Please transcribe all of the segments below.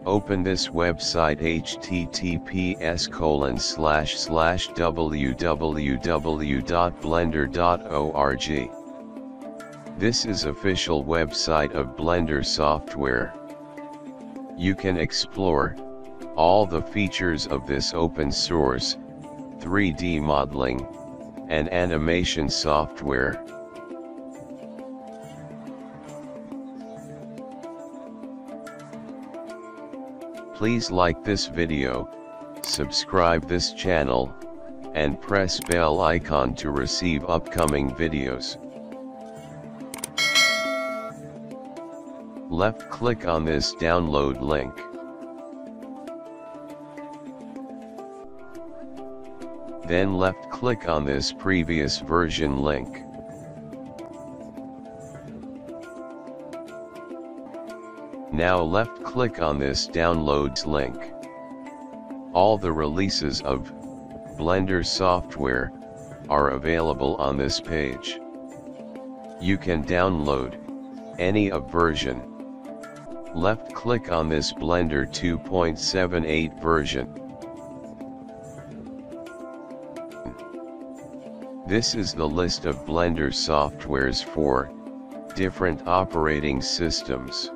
Open this website https://www.blender.org. This is official website of Blender software. You can explore all the features of this open source 3D modeling and animation software. Please like this video, subscribe this channel, and press bell icon to receive upcoming videos. Left click on this download link. Then left click on this previous version link. Now left click on this downloads link. All the releases of Blender software are available on this page. You can download any version. Left click on this Blender 2.78 version. This is the list of Blender softwares for different operating systems.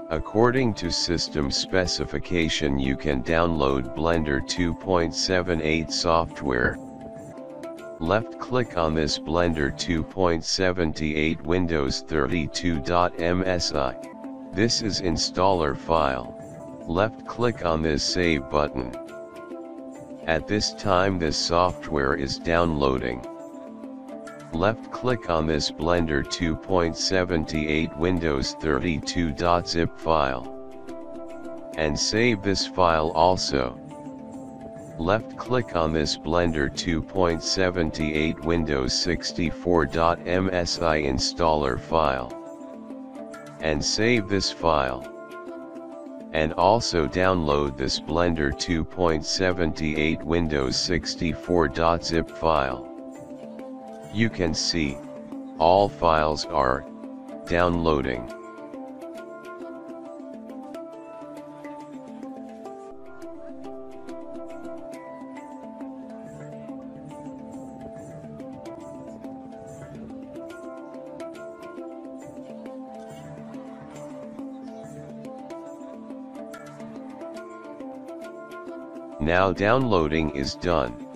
According to system specification, you can download Blender 2.78 software. Left click on this Blender 2.78 Windows 32.msi. This is installer file. Left click on this save button. At this time this software is downloading. Left click on this Blender 2.78 Windows 32.zip file. And save this file also. Left click on this Blender 2.78 Windows 64.msi installer file. And save this file. And also download this Blender 2.78 Windows 64.zip file. You can see, all files are downloading. Now downloading is done.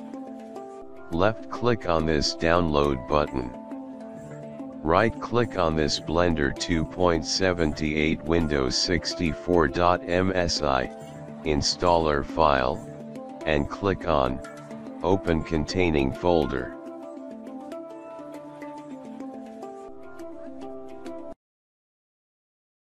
Left click on this download button. Right click on this Blender 2.78 Windows 64.msi installer file, and click on Open Containing Folder.